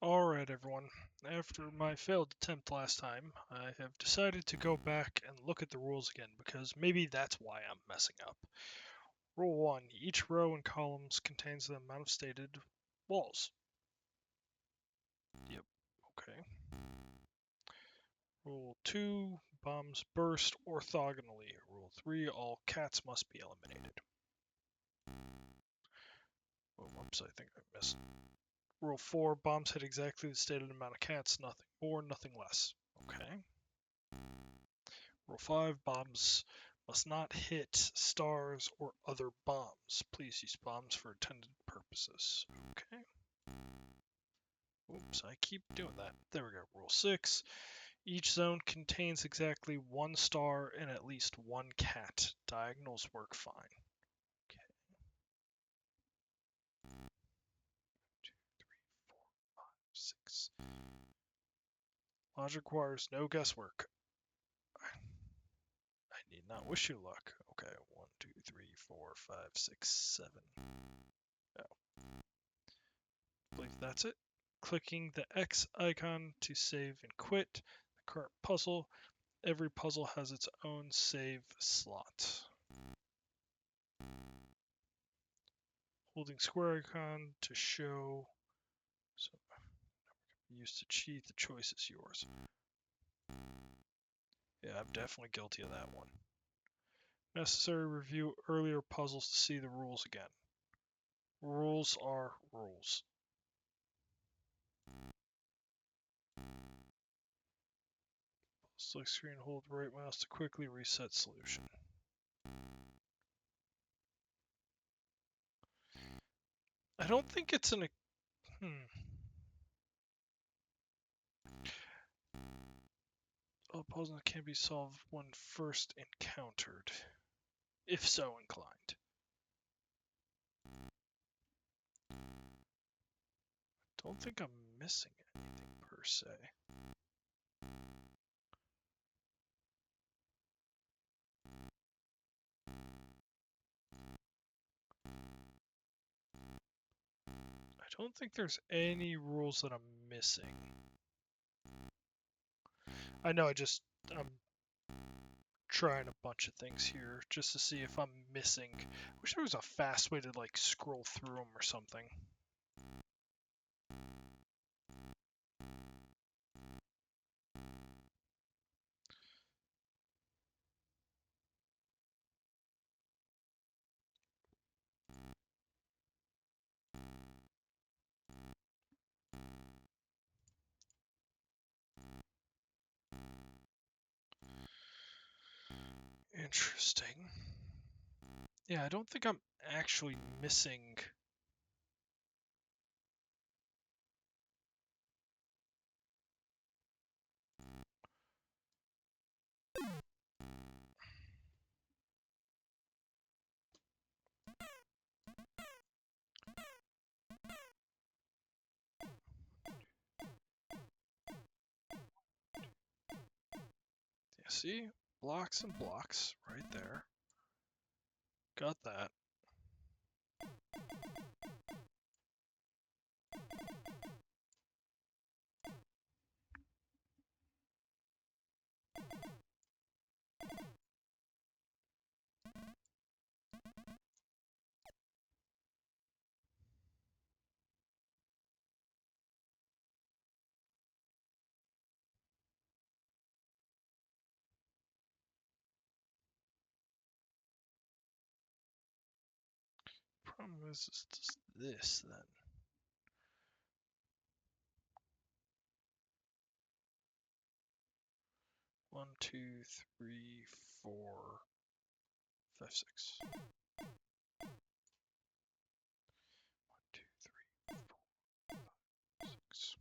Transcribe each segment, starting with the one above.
Alright everyone, after my failed attempt last time, I have decided to go back and look at the rules again because maybe that's why I'm messing up. Rule 1. Each row and columns contains the amount of stated walls. Yep, okay. Rule 2. Bombs burst orthogonally. Rule 3. All cats must be eliminated. Oh, whoops, I think I missed. Rule 4. Bombs hit exactly the stated amount of cats, nothing more, nothing less. Okay. Rule 5, bombs must not hit stars or other bombs. Please use bombs for intended purposes. Okay. Oops, I keep doing that. There we go. Rule 6, each zone contains exactly one star and at least one cat. Diagonals work fine. Okay. 1, 2, 3, 4, 5, 6. Logic requires no guesswork. I need not wish you luck. Okay, 1, 2, 3, 4, 5, 6, 7. Oh. I believe that's it. Clicking the X icon to save and quit the current puzzle. Every puzzle has its own save slot. Holding square icon to show. So, used to cheat, the choice is yours. Yeah, I'm definitely guilty of that one. Necessary review earlier puzzles to see the rules again. Rules are rules. Select screen, hold right mouse to quickly reset solution. I don't think it's an... All puzzles can be solved when first encountered, if so inclined. Don't think I'm missing anything per se. I don't think there's any rules that I'm missing. I know I'm trying a bunch of things here just to see if I'm missing. I wish there was a fast way to like scroll through them or something. Interesting. Yeah, I don't think I'm actually missing. Yeah, see? Blocks and blocks right there. Got that. Problem is just this then. One, two, three, 4, 5, 6. 1, 2, 3, 4, 5, 6.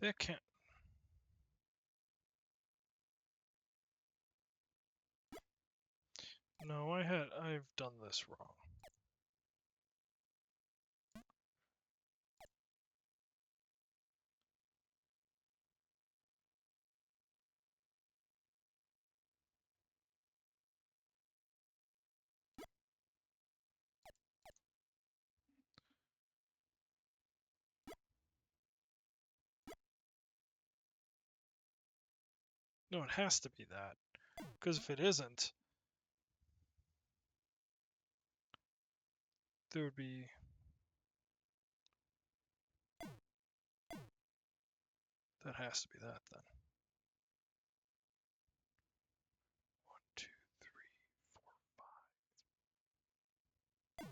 That can't. No, I've done this wrong. No, it has to be that. Because if it isn't, there would be... That has to be that then. 1, 2, 3, 4,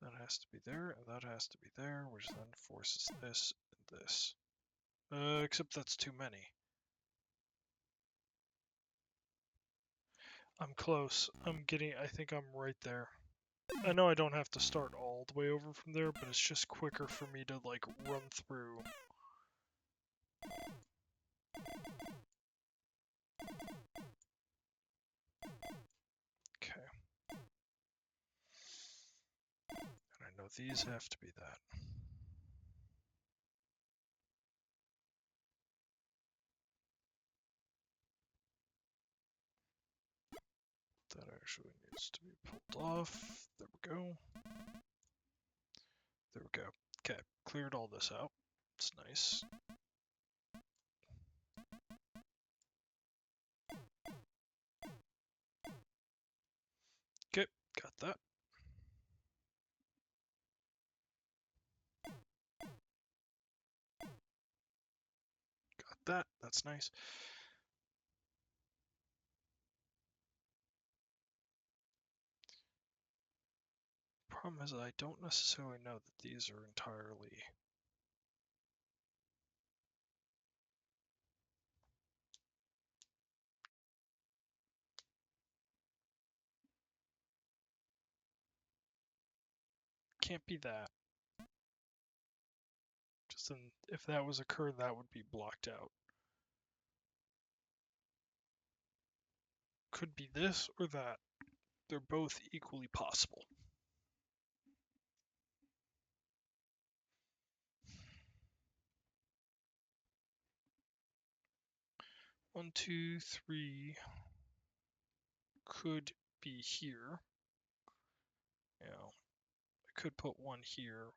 5. That has to be there, and that has to be there, which then forces this and this. Except that's too many. I'm close. I think I'm right there. I know I don't have to start all the way over from there, but it's just quicker for me to, like, run through. Okay. And I know these have to be that. That actually needs to be pulled off. There we go. There we go. Okay, cleared all this out. It's nice. Okay, got that. Got that. That's nice. Problem is I don't necessarily know that these are entirely... Can't be that. Just then, if that was a curve, that would be blocked out. Could be this or that. They're both equally possible. One, two, three could be here. You know, I could put one here,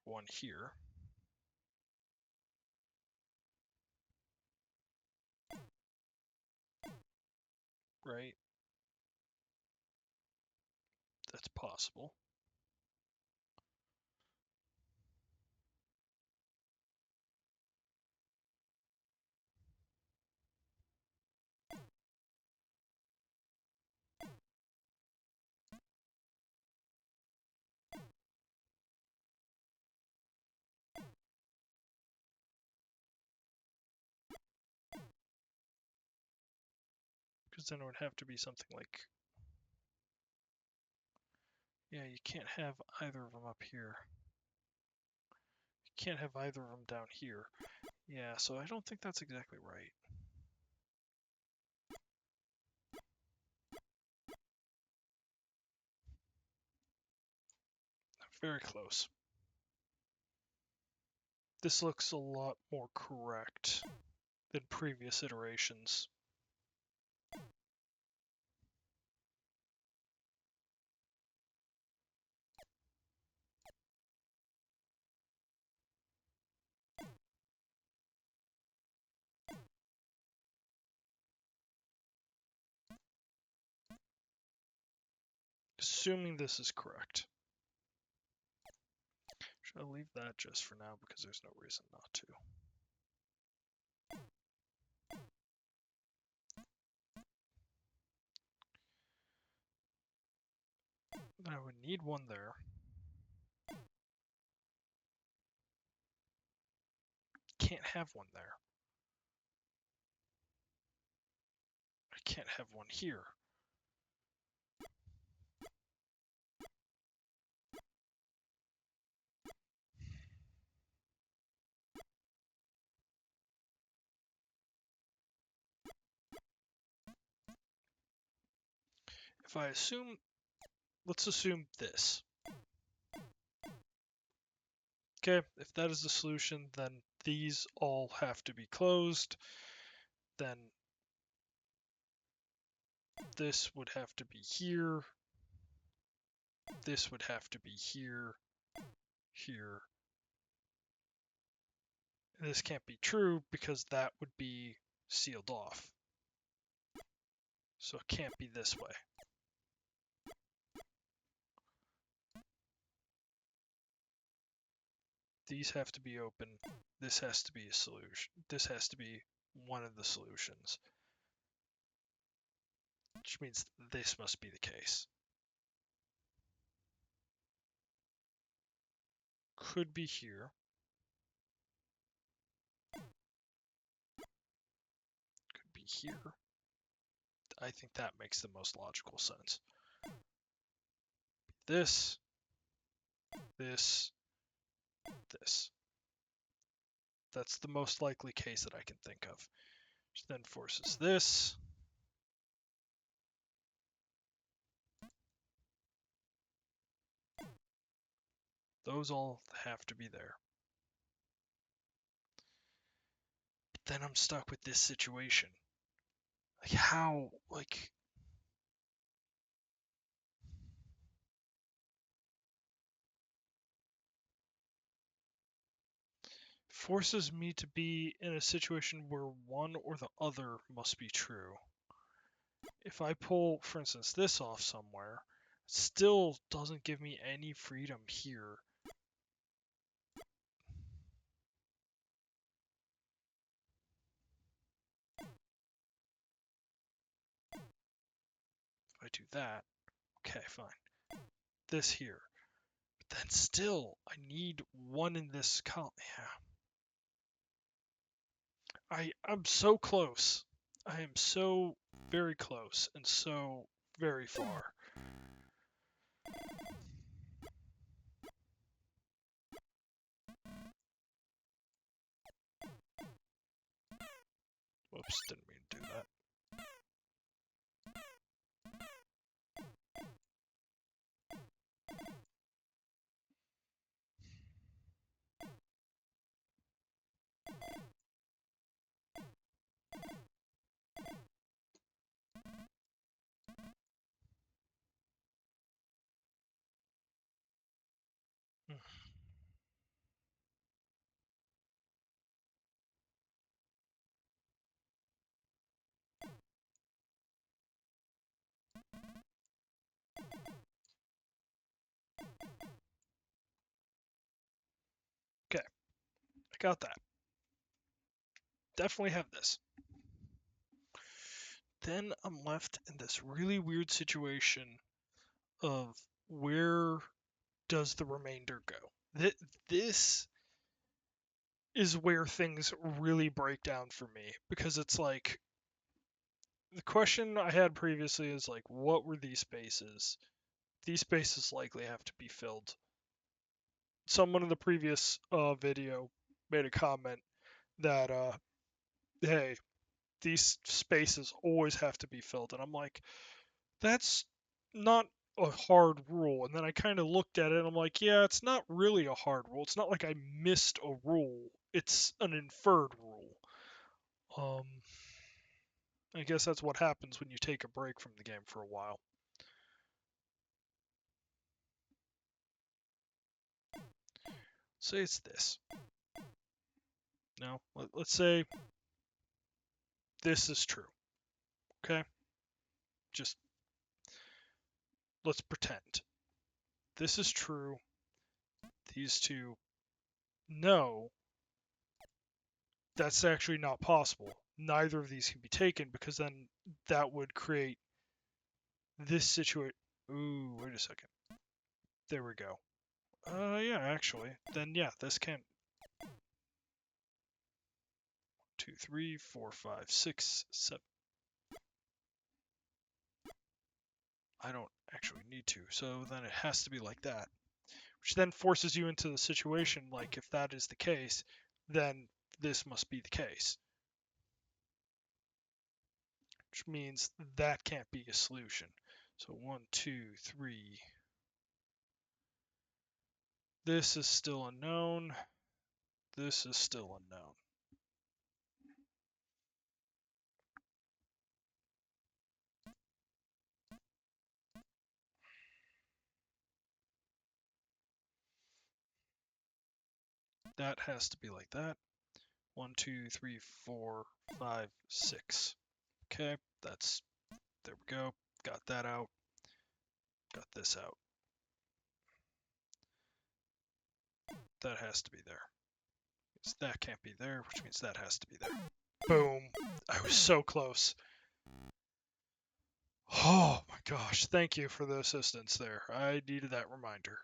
right? That's possible. Because then it would have to be something like... Yeah, you can't have either of them up here. You can't have either of them down here. Yeah, so I don't think that's exactly right. Very close. This looks a lot more correct than previous iterations. Assuming this is correct. Should I leave that just for now because there's no reason not to? Then I would need one there. Can't have one there. I can't have one here. if I assume, let's assume this. Okay, if that is the solution, then these all have to be closed. Then this would have to be here. This would have to be here, here. And this can't be true because that would be sealed off. So it can't be this way. These have to be open. This has to be a solution. This has to be one of the solutions. Which means this must be the case. Could be here. Could be here. I think that makes the most logical sense. This, this, this. That's the most likely case that I can think of. Which then forces this. Those all have to be there. But then I'm stuck with this situation. Like how, like... forces me to be in a situation where one or the other must be true. If I pull, for instance, this off somewhere, it still doesn't give me any freedom here. If I do that, okay, fine. This here. But then still, I need one in this column. Yeah. I'm so close. I am so very close and so very far. Whoops, didn't mean to do that. Okay, I got that. Definitely have this. Then I'm left in this really weird situation of where does the remainder go? This is where things really break down for me because it's like the question I had previously is like, what were these spaces? These spaces likely have to be filled. Someone in the previous video made a comment that, hey, these spaces always have to be filled. And I'm like, that's not a hard rule. And then I kind of looked at it and I'm like, yeah, it's not really a hard rule. It's not like I missed a rule. It's an inferred rule. I guess that's what happens when you take a break from the game for a while. Say it's this. No, let's say this is true. Okay? Just let's pretend. This is true. These two, no, that's actually not possible. Neither of these can be taken because then that would create this situation. Ooh, wait a second. There we go. Yeah, actually. Then yeah, this can. 2, 3, 4, 5, 6, 7. I don't actually need to, so then it has to be like that. Which then forces you into the situation like if that is the case, then this must be the case. Which means that can't be a solution. So 1, 2, 3. This is still unknown. This is still unknown. That has to be like that. 1, 2, 3, 4, 5, 6. Okay, that's, there we go. Got that out. Got this out. That has to be there. So that can't be there, which means that has to be there. Boom. I was so close. Oh my gosh. Thank you for the assistance there. I needed that reminder.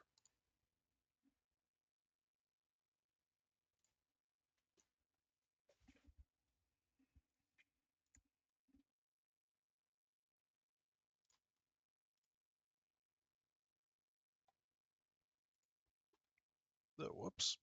Whoops.